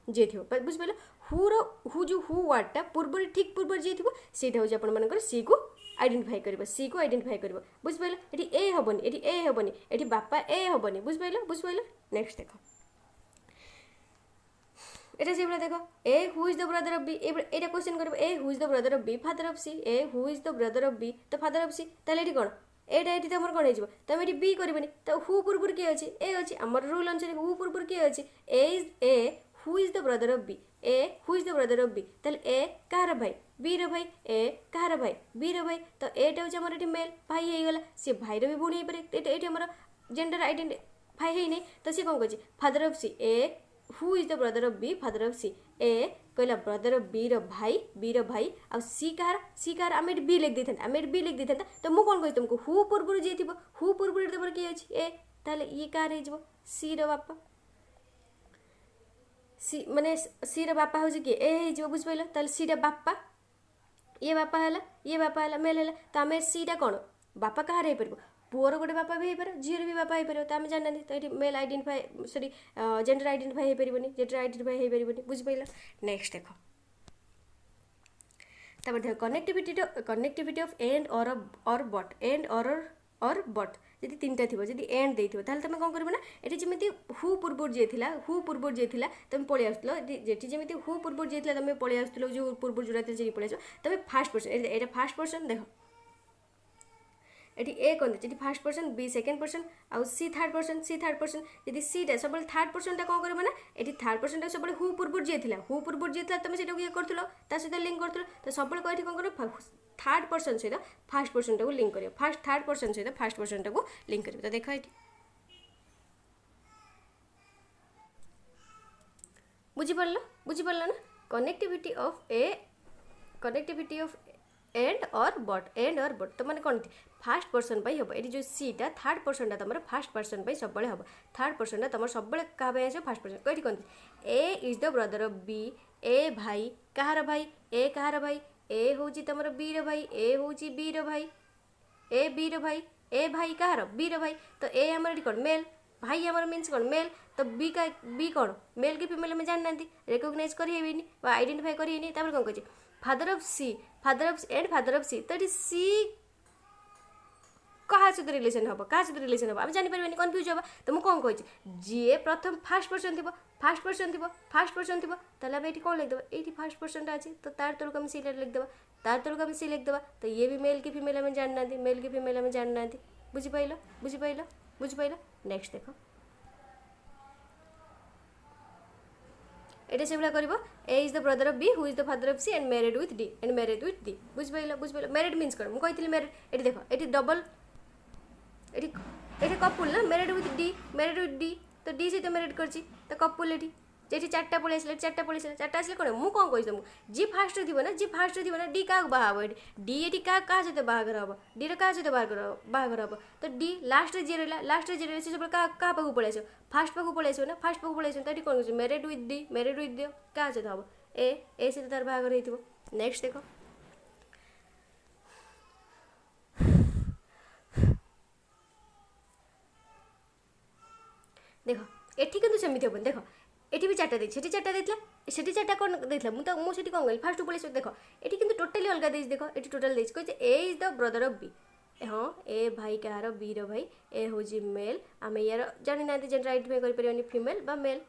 जी थी बुझ पाइल हु जो हु वार्डटा पूर्व ठीक पूर्व जी थी सीटा हूँ आप सी को आइडेंटिफाई कर सी को आइडेंटिफाई कर बुझ पाइल ये ए हेनी ये ए हेनी ये बापा ए हेनी बुझ पाइल नेक्स्ट देख এটা সেগুলো দেখো A who is the brother of B এটা কোশ্চেন করবে A who is the brother of B father of C A who is the brother of B তো ফাদার অফ সি তাহলে এটি কোণ এইটা এটি তোমার কোণ হয়ে তুমি এটি বি করবেনি তো হু পূর্বর কিଏ ଅଛି এ ଅଛି আমার রুল অনুসারে হু পূর্বর কিଏ ଅଛି A is A who is the brother of B A who is the brother of B তাহলে এ কাହାର ভাই বি র ভাই এ কাହାର ভাই বি র ভাই তো এটা হচ্ছে আমার এটি মেল ভাই হয়ে গলা সে ভাইর भी ভଉଣୀ ହେଇପାରେ এটি আমার জেন্ডার আইডেন্টিফাই ହେଇনি তো সে কোণ করছে father of C A who is the brother of B father of C A कहला ब्रदर ऑफ बी रो भाई आ सी कार आम बी लिख देता आम बी लिख देता तो मुझे कौन कही तुमको हु पूर्व जी थी हु पूर्व तुम किए अच्छे ए ताले ये कार हो सी रो बापा सी माने सी रो बापा हूँ किए ए हो बुझ पाइल ताले सी रो बापा ये बापा है मेल है तो आम सीटा कौन बापा कहाँ हो पार पुअर गोटे बापा भी हो झीर भी बापा हो पार तो आम जाना तो ये male identify sorry gender identify हो पारनी जेंडर आइडेंटिफाई हो पारनी बुझ पाइल नेक्स्ट देख तब देख कनेक्टिविटी ऑफ एंड और बट एंड और बट जब तीन टा थी जब एंड देते तुम कौन कर ये जमी हु पूर्व जी थी हु पूर्व जी थी तुम पलि आसुल ये जमी हु पूर्व जी थी तुम पलि आसुल जो पूर्व जोड़ा थी पलि आस तुम फास्ट पर्सन ये फास्ट पर्सन देख ये ए कौन जी first person B second person आउ सी थर्ड पर्सन यदि सीटा सब थर्ड पर्सन कौन कर ये थर्ड पर्सन सब हु पूर्व जी थी हु पूर्व जी थी तुम से ये कर सहित लिंक कर तो सब कहीं कौन कर थर्ड पर्सन सहित फास्ट पर्सन को लिंक कर फास्ट थर्ड पर्सन सहित फास्ट पर्सन को लिंक कर तो देख ये बुझीपार ना कनेक्टिविटी ऑफ एंड और बट तो मैंने कौन थी फास्ट पर्सन हम ये जो सीटा थर्ड पर्सन तुम फास्ट पर्सन सब हम थर्ड पर्सन तुम सब क्या फास्ट पर्सन कहीं कौन A is the brother of B A भाई कହାର भाई ए कହାର भाई ए हूँ तुम बी रो भाई ए हूँ बी रो भाई ए बी रो भाई ए भाई कହାର बी रो भाई तो ए आमर कौन मेल भाई आमर मीन्स कौन मेल तो बी कौन मेल कि फिमेल में जानना रेकग्नाइज करें आइडेंटिफाई करें कौन कहे father of C father of C तो ये सी क्या सहित रिलेसन हम क्या सहित रिलेसन हम आम जापर कन्फ्यूज हाँ तो मुझे कौन कही जी प्रथम फास्ट पर्सन थी ताल आम ये कौन लिखिदेव ये फास्ट पर्सन अच्छे तो तार तलक आम सी लिखिदेव तार तलक आम सी लिखिदेव तो ये भी मेल कि फिमेल आम जानना मेल कि फिमेल आम जानना बुझिपाइल नेक्स्ट देख ये से भाया कर A is the brother of B who is the father of C and married with D बुझिपाइल मैरिड मीन्स कौन मुझे कही मैरिड ये देख ये डबल ये कपुल ना मैरिड विथ डी तो डी सहित मैरिड कर कपुल ये जेठी चार्टा पलि आसला चार्टा पलि आसला चार्टा आसले कौन मु कौन कही तुमको जी फास्ट थी ना जी फास्ट थी ना डी क्या बाहा ये डी ये क्या सहित बाहागर हम डी क्या सहित बाहागर हम तो डी लास्ट जी रहा लास्ट जी रहा सब क्या पाक पलि आस फास्ट पाक पलि आस ना फास्ट पाक पलि आस तो ये कौन कह married with D married with D क्या सहित हम ए सहित तार बाहागर हो नेक्स्ट देख देख एठी किंतु सेमती हेबन देख एठी भी चार्टा देछि सेठी चार्टा देथिला सेठी चार्टा कोन देथिला मु सेठी कोन गइल फास्ट पलि देख एठी किंतु टोटली अलग देछि देख एठी टोटल देछि कहै A is the brother of B हाँ ए भाई कहार बी रो भाई ए होजी मेल आमे यार जानि नांती जेन राइट में करि परियनि फीमेल बा male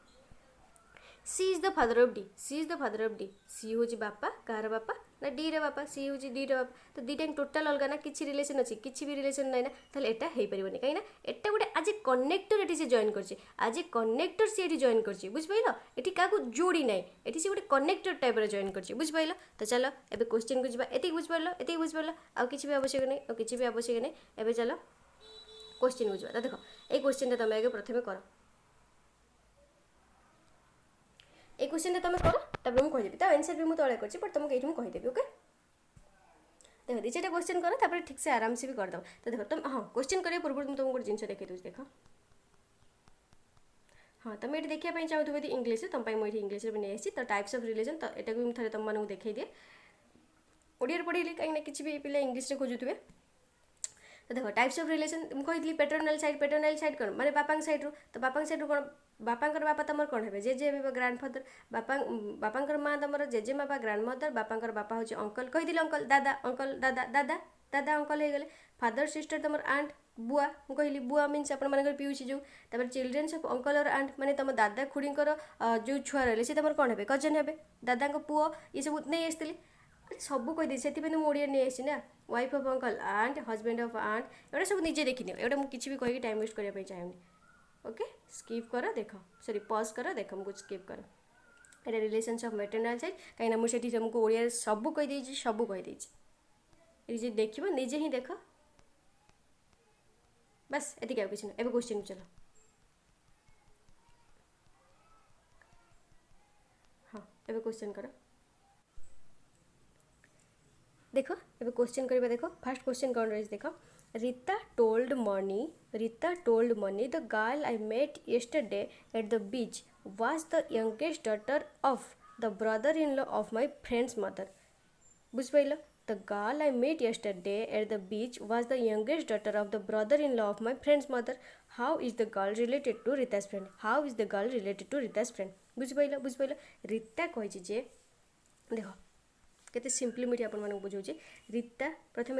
C is the father of D C is the father of D C होजी बापा कहार बापा ना डी रे बापा सी होजी डी रे बापा तो दीटा टोटाल अलग ना किसी रिलेशन अच्छी किसी भी रिलेशन ना ना ताले एटा हेई परिबनी कहीं ना एटा गोटे आज कनेक्टर एटी से जॉइन करछि आज कनेक्टर से एटी जॉइन करछि बुझ पाइलो एटी काको जोड़ी नाही एटी से गोटे कनेक्टर टाइप रे जॉइन करछि बुझ पाइलो तो चलो एबे क्वेश्चन को जिबा एती बुझ पाइलो आ किछि भी आवश्यक नहीं आ किछि भी आवश्यक नहीं एबे चलो क्वेश्चन को जिबा तो देखो ए क्वेश्चन तमे आगे प्रथमे करो ए क्वेश्चन तुम कर तब मुझे कहीदेवी आंसर भी मुझे तले कर बट तुमको ये कहीदेवी ओके देख दी चार्टा क्वेश्चन कर तापर ठीक से आराम से भी करदे तो देख तुम हाँ क्वेश्चन करिया पूर्व तुमको गोटे जिन देखी दूसरी देख हाँ तुम ये देखा चाहूँ यदि इंग्लीश तुम मुझे इंग्लीश भी नहीं आसी तो टाइप्स ऑफ रिलेशन तो यहाँ भी मुझे तुमको देखी दिए ओडिया पढ़ेली कहीं किसी भी पिला इंग्लीश खोजुवे तो देख टाइप्स ऑफ रिलेशन कही पेटर्नल साइड कौन माने बापा साइड रू तो बापा साइड रू कौन बापांकर बापा तुम कौन है जेजे ग्रांडफादर बापांकर माँ तुम जेजे माँ ग्रांड मदर बापांकर बापा हूँ अंकल कहीदि अंकल दादा दादा अंकल हो गले फादर सिस्टर तुम आंट बुआ मुझे कहली बुआ मीन्स आप पीऊँच जो चिल्ड्रेन्स ऑफ अंकल और आंट माने तुम दादा खुड़ींकर जो छुआ रही से तुम कौन है कजन है दादा पुओ ये सब नहीं आसती सब कहीदी से ओडिया नहीं आसी ना wife of uncle aunt husband of aunt एटा सब निजे देखनी एटा मुझे किसी भी कहीं टाइम वेस्ट करने चाहूँगी ओके स्किप कर देख सॉरी पॉज कर देख मुझे स्किप कर ये रिलेशंस ऑफ मैटरनल साइड कहीं मुझे तुमको ओडिया सब कहीदे सब कहीदे देख निजे ही देख बस एति किसी ना एवं क्वेश्चन चलो हाँ एवं क्वेश्चन कर देख एवं क्वेश्चन करवा देख फास्ट क्वेश्चन कौन रही देख Rita told Moni the girl I met yesterday at the beach was the youngest daughter of the brother-in-law of my friend's mother. बुझ pile the girl I met yesterday at the beach was the youngest daughter of the brother-in-law of my friend's mother. How is the girl related to Rita's friend? How is the girl related to Rita's friend? बुझ pile Rita कही जे देख केते simply मुझे आपण मानक बुझाऊँ रीता प्रथम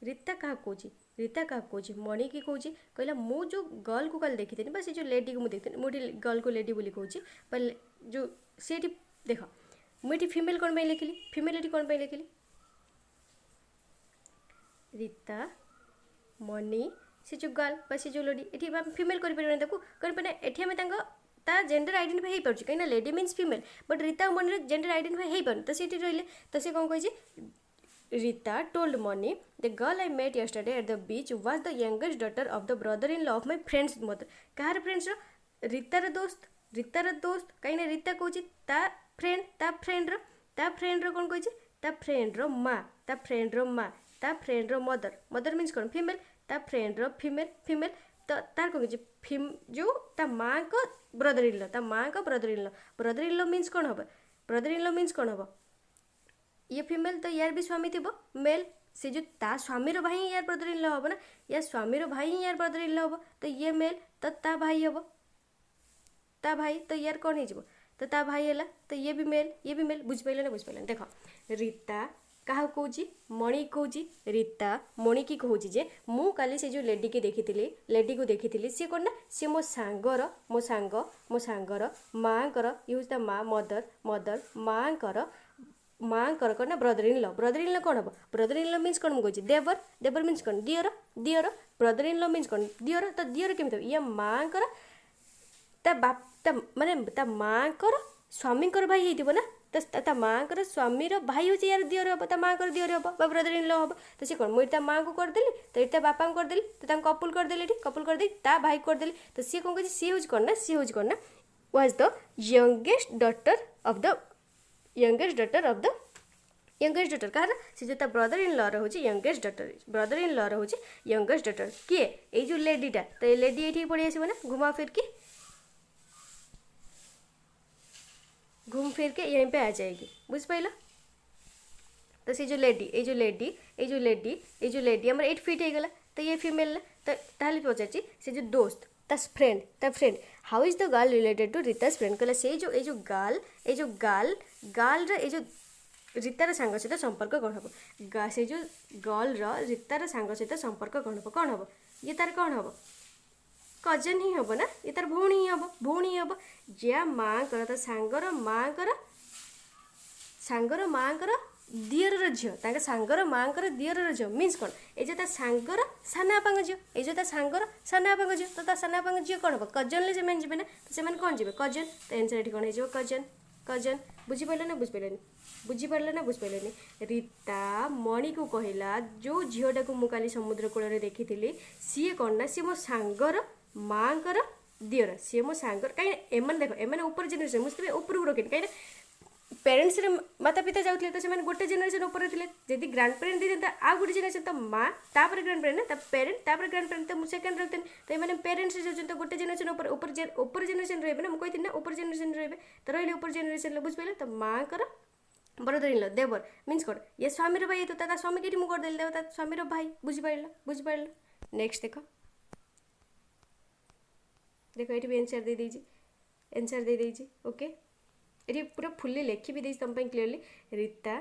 रीता क्या कौन रीता क्या कौन मणि की कौन कहला मु जो गर्ल को कल देखी बस जो लेडी को मुझे देखी मुझे गर्ल को लेडी बोली कहूँ पर जो सी देख मुझे फीमेल कौन लिखिली फीमेल ये कौन लिखिली रीता मणि से जो गर्ल बा से जो लेडी ये फीमेल करें ता जेंडर आइडेंटिफाई हो पार्छ कहीं lady means female but Rita और मणि जेंडर आइडेंटिफाई हो पार तो सीटी रही तो सी कौन कही Rita told Moni the girl I met yesterday at the beach was the youngest daughter of the brother-in-law of my friend's mother. कहार फ्रेंड्स रीतार दोस्त कहीं ना रीता कौच ता फ्रेंड रो कौन कही ता फ्रेंड रो माँ ता फ्रेंड रो मदर मीन्स कौन फीमेल ता फ्रेंड रो फीमेल तो तार कौन कही जो ता माँ को ब्रदर इन लॉ मीन्स कौन हम ब्रदर-इन-लॉ हम ये फीमेल तो यार भी स्वामी थी मेल से जो ता स्वामी भाई यार ब्रदर-इन-लॉ हम ना या स्वामी भाई यार ब्रदर-इन-लॉ हम तो ये मेल तो ता भाई हम ता भाई तो यार कौन हो तो ता भाई है तो ये भी मेल बुझ पाइल ना देख रीता क्या कौच मणि कौच रीता मणि की कहूँ जे मु काली से जो लेडी को देखी सी कौन ना सी मो सांगर माँ ये हूँ माँ मदर माँ कौन ना ब्रदर-इन-लॉ कौन हम ब्रदर-इन-लॉ मीन्स कौन मुझे देवर मीन्स कौन दियर ब्रदर-इन-लॉ मीन्स कौन दियर तो दियर केमी ये माँ माने ता माँ स्वामी भाई हो ना तो माँ स्वामी भाई हूँ यार दियर हम तो माँ दियर हम ब्रदर-इन-लॉ हम तो सी कौन मुझे ता माँ को करदेली तो ये बापा को करदेली तो कपुल करदेली ता भाई को करदेली तो सी कौन कही सी हूँ कौन ना was the youngest daughter of the youngest daughter of the youngest daughter कहार से जो ब्रदर इन लॉ रोचे youngest daughter brother in law रोचे youngest daughter किए ये जो लेडीटा तो ये लेडी ये पड़ी आसो ना घुमा फिर के घूम फिर के यहीं पे आ जाएगी बुझ पाइल तो से जो लेडी ये जो लेडी ये जो लेडी ये जो लेडी हमारे 8 फीट हो गला तो ये फीमेल तो ताहले पचार से जो दोस्त ता friend how is the girl related to Rita's friend कहला से जो गाल ये जो रीतार सांग सहित संपर्क कौन हम से जो गर्ल रीतार सांग सहित संपर्क कौन हम ये तार कौन हम कजन ही हम ना ये तार भौणी हम जे माँ कर सांगर माँ दियर झील सांगर माँ दियर झील मीन्स कौन ये सांगर सानापा झील ये सांगर सानापा झील तो सानापा झील कौन हम कजन से जी ना तो से कौन जी कजन तो एनसर ये कौन हो कजन बुझीपारे ना बुझीपारे ना बुझीपारे रीता मणि को कहला जो झीटा को मुझे समुद्र कूल देखी सी कौन ना सी मो सांगर माँ दियर सी मो सांगर कहीं एम देख एम ऊपर जेनेरेशन मुझे उपरକୁ रखी कहीं पेरेन्ट्स माता पिता जाऊे तो से गोटे जेनेरेशन ऊपर थे जब ग्रांड पेरेन्ट देते आउ गोटे जेनेरेशन तो माँ तापर ग्रांड पेरेन्ट ना पेरेन्ट तापर ग्रांड पेरेन्ट तो मुझे सेकेंड रखते तो ये पेरेन्ट्स जाऊँ तो गोटे जेनेरेशन ऊपर जेनेरेशन रही ना मुझे कहती ना ऊपर जेनेरेशन रही तो रही ऊपर जेनेरेशन बुझिपारे तो माँ कर ब्रदर इन लॉ देवर मीन्स कौन ये स्वामी भाई तो ता स्वामी कहीं मुझे करदेली देव स्वामी भाई बुझिपार नेक्स्ट देख ये भी एनसर दे दीजिए ओके ये पूरा फुल्ली लिखी भी देती तुम क्लीयरली रीता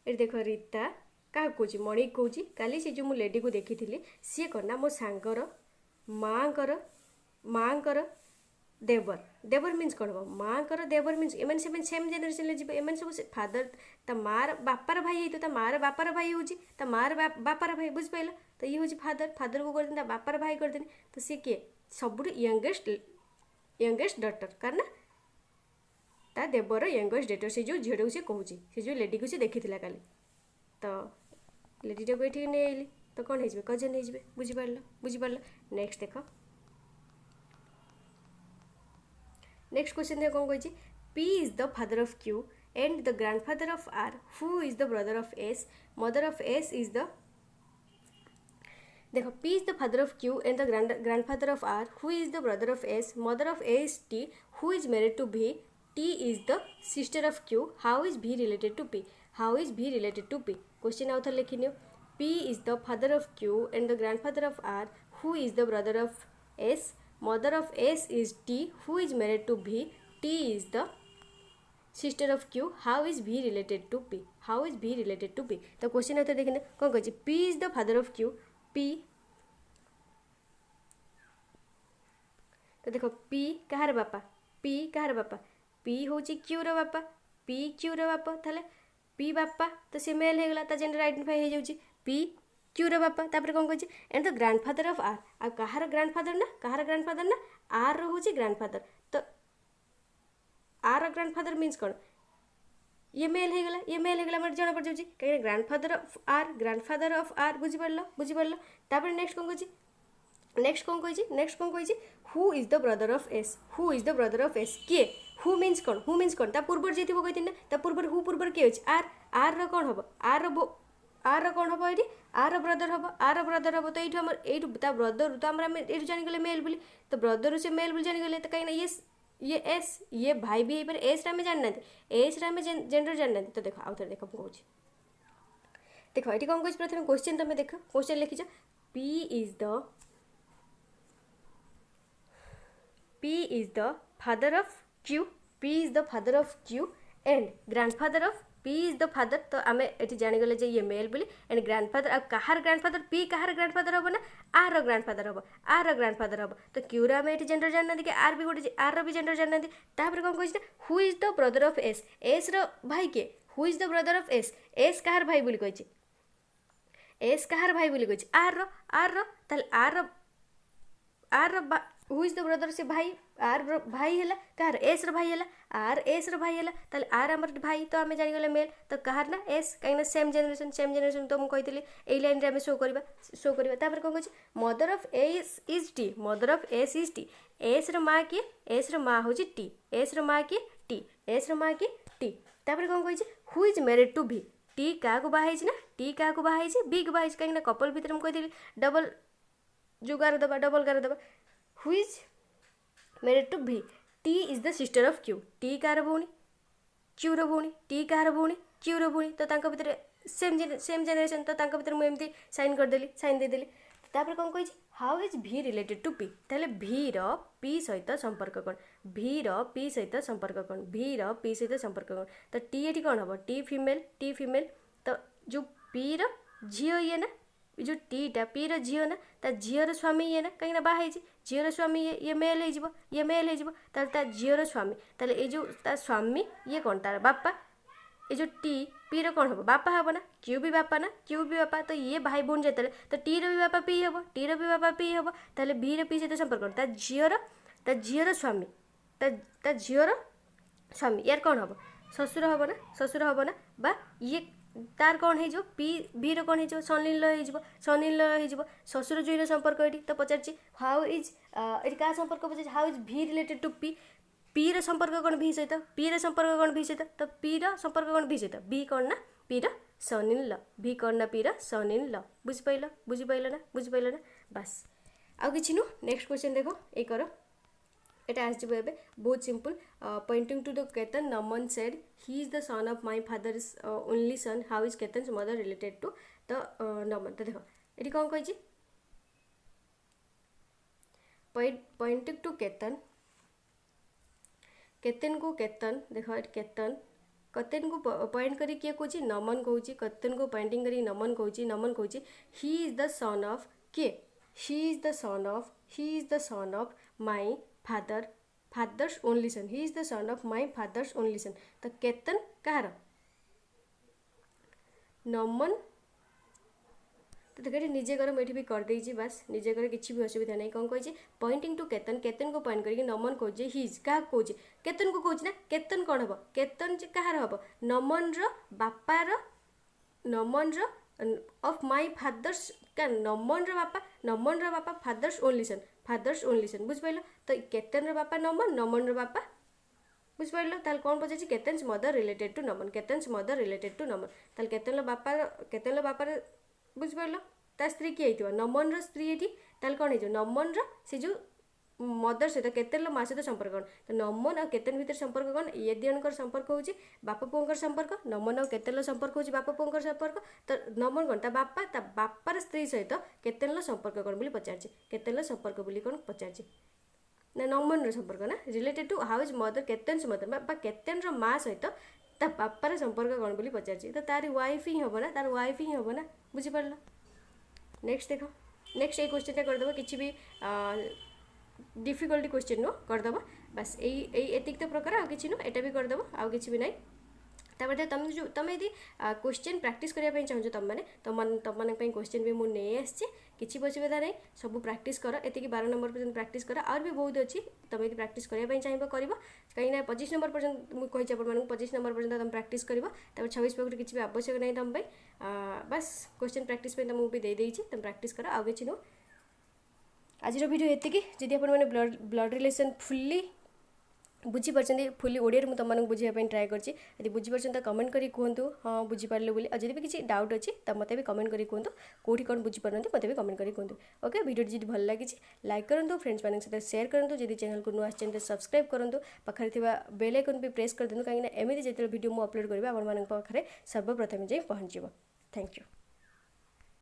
ये देख रीता क्या कौच मणि कौच काली से जो मु लेडी को देखी थी सी कौन मो सांगर माँ देवर मीन्स कौन हम माँ देवर मीन्स एम सेम जेनेरेशन जी एम सब फादर ता मार बापार भाई तो मार बापार भाई हूँ ता मार बापार भाई बुझिपाल तो ये हूँ फादर को करदे बापार भाई करदे तो सी किए सब यंगेस्ट डॉटर कारण ता देवर यंगेस्ट डॉटर से जो झीटा को सी कहूँ से जो लेडी को सी देखी काली तो लेडीटा को ये नहीं तो कौन हो कजन हो बुझिपार नेक्स्ट देख नेक्स्ट क्वेश्चन देख कौन कही P is the father of Q and the grandfather of R. Who is the brother of S? Mother of S is the देखो P is the father of Q and the grandfather of R. Who is the brother of S? Mother of A is T. Who is married to V? T is the sister of Q. How is V related to P? How is V related to P? Question आउथर लिखी neo P is the father of Q and the grandfather of R. Who is the brother of S? Mother of S is T. Who is married to V? T is the sister of Q. How is V related to P? How is V related to P? तो question आउथर देखने कौन कही P is the father of Q. P तो देखो P कहार बापा P कहार बापा P हूँ Q रो बापा P Q रो बापा थाले P बापा तो से मेल हो गला जेंडर आइडेंटिफाई हो जाउची P Q रो बापा तापर कौन कही and the grandfather of R आ कहार ग्रांडफादर ना R रो हूँ ग्रांडफादर तो R ग्रांडफादर मीन्स कौन ये मेल हो गला मतलब जना पड़ जाउची कहीं ग्रांडफादर ऑफ R बुझिपारल तापर नेक्स्ट कौन कही who is the brother of S किए हु मीन्स कौन ता पूर्वर जी थी कहती ना ता पूर्वर हु पूर्वर किए आर आर रो कौन हम आर कौन हम ये आर ब्रदर हम तो ये ता ब्रदर तो आम ये जानीगले मेल बोली तो ब्रदर से मेल बोली जानीगले तो कहीं ये एस ये भाई भी हो एस आम जाना एस आम जेंडर जाना तो देख आउ थे देख कहूँ देख ये कौन कह प्रथम क्वेश्चन तुम देख question लिखिच P is the father of Q. P is the father of Q and grandfather of P is the father तो आम ये जानीगले ये मेल बोली and grandfather Kahar grandfather P Kahar grandfather हम ना आर ग्रांडफादर हम तो Q रो आम ये जेंडर जानना कि आर भी गोटे आर भी जेंडर जानना तापर कौन कही who is the brother of S S रो भाई किए who is the brother of S S कहार भाई बोली कही एस कहार भाई बोली कही आर रो ताल are who is the brother से भाई आर भाई है कहार एस भाई है आर एस भाई है ताले आर आमर भाई तो आम जानीगले मेल तो कहार ना एस कहीं सेम जेनेरेशन तो मुझे कही ए लाइन रे शो करवा कौन कह mother of S is T mother of S is T S माँ किए एस माँ हूँ टी एस माँ किए टी एस माँ किए टी तापर कौन कही who is married to B T क्या बाहर ना टी क्या बाहर भी को बाहर कहीं कपल भितर मुझे कही डबल जो गार दबा डबल गार दबा who is married to B T is the sister of Q T कार भौणी क्यू रो भौणी टी कार भौणी क्यू रो भौणी तो तांका भितर सेम जेनेरेशन तो तांका भितर मुझे साइन करदेली साइन देदेली तापर कौन कही हाउ इज भी रिलेटेड टू पी ताले भी रो पी सहित संपर्क कौन भी रो पी सहित संपर्क कौन भी रो पी सहित संपर्क कौन तो टी एटी कौन हम टी फीमेल तो जो पी रो झील ये ना जो टीटा पी रो झील ना ता झीर स्वामी ये ना कहीं बाहर झीर स्वामी ये मेल हो ता झीर स्वामी ताले ये जो ता स्वामी ये कौन तार बापा ये जो टी पी रो कौन हम बापा हम ना क्यू भी बापा तो ये भाई भौणी जो तो टी रो भी बापा पी हम टी रो भी बापा पी हम ताले भी रो पी सहित संपर्क ता झीर स्वामी ता झीर स्वामी यार कौन हम ससुर हम ना बा ये तार कौन हो पी भी रो कौन हो सनिल हो ससुर जुईर संपर्क ये तो पचार हाउ इज ये क्या संपर्क पचार हाउ इज भी रिलेटेड टू पी रो संपर्क कौन भी सहित पी रो संपर्क कौन भी सहित तो पी रो संपर्क कौन भी सहित बी कौन ना पी रो सनिल भी कौन ना पी रो सनिल बुझिपाइल ना बस आउ कि नु नेक्स्ट क्वेश्चन देख ये कर एटा आसजिबो एबे बहुत simple pointing to the Ketan Naman said he is the son of my father is only son how is Ketan's mother related to the Naman तो देखो ये कौन कही पॉइंटिंग टू केतन केतन को केतन देखो केतन केतन को पॉइंट करी किए कौच नमन कौच केतन को पॉइंटिंग करी नमन कौच he is the son of किए he is the son of my father's only son he is the son of my father's only son तो केतन कहार नमन तो देखिए निजे कर मुझे भी करदे बास निजे कर किसी भी असुविधा नहीं कौन कही पॉइंटिंग टू केतन को पॉइंट करके नमन कौचे हिज क्या कौचे केतन को कौच ना केतन कौन हम केतन कहार हम नमन बापार नमन ऑफ माय फादर्स क्या नमन बापा फादर्स ओनली सन बुझिपाल तो केतन बापा नमन बापा बुझिपाल ताल कौन पचार केतन्स मदर रिलेटेड टू नमन ताल केतन बापार बुझिपाल ता स्त्री किए नमन स्त्री ये ताल कौन हो नमन से जो मदर सहित केतन माँ सहित संपर्क कौन तो नमन और केतन भितर संपर्क कौन ये दिजन संपर्क हो बापा पुओं संपर्क नमन और केतन संपर्क हो बापा पुओं संपर्क तो नमन कौन ता बापार स्त्री सहित केतन संपर्क कौन बोली पचार केतन संपर्क बोली कौन पचार ना नमन संपर्क ना related to how is mother Ketan's mother बा केतन माँ सहित ता बापार संपर्क कौन बोली पचार तो तार वाइफ ही हम ना तार वाइफ ही हम ना बुझिपार नेक्स्ट देख नेक्स्ट ये क्वेश्चन करदेव किसी भी डिफिकल्टी क्वेश्चन नो करदेव बस एतिक तो प्रकार आउ कि नो एटा भी करदेव आउ कि भी ना तापर तुम जो तुम यदि क्वेश्चन प्रैक्टिस करने चाहो तुम मैंने तुम क्वेश्चन भी मुझे नहीं आसी किसी असुविधा नहीं सब प्रैक्टिस कर एति 12 नंबर पर्यटन प्रैक्टिस कर और भी बहुत अच्छी तुम यदि प्रैक्टिस करने चाहिए कर कहीं 25 नंबर पर्यटन मुझे 25 नंबर पर्यटन तुम प्रैक्टिस कर 26 पक्ष किसी भी आवश्यक नहीं तुम बस क्वेश्चन प्रैक्टिस तुमको भी दे देती तुम प्रैक्टिस कर आउ कि नो आज वीडियो एतिकी जदि आपने ब्लड रिलेशन फुल्ली बुझीपार्टी फुली ओडिया मुझे तुमको बुझापी ट्राए कर बुझीपार तो कमेंट करी कहतु हाँ बुझीपारे बोली जब भी किसी डाउट अच्छी तो मत भी कमेंट करी कहतु कौटी कौन बुझीपार मत भी कमेंट करी कहतु ओके वीडियो जी भल लगी लाइक करूँ फ्रेंड्स मान सहित शेयर करूँ जब चैनल को नुआ आसते सब्सक्राइब करूँ पाखे बेल आइकन भी प्रेस कर दिखाँ कहीं एमती जो वीडियो मुझे अपलोड करी आप सर्वप्रथम जाए पहुँचो थैंक यू।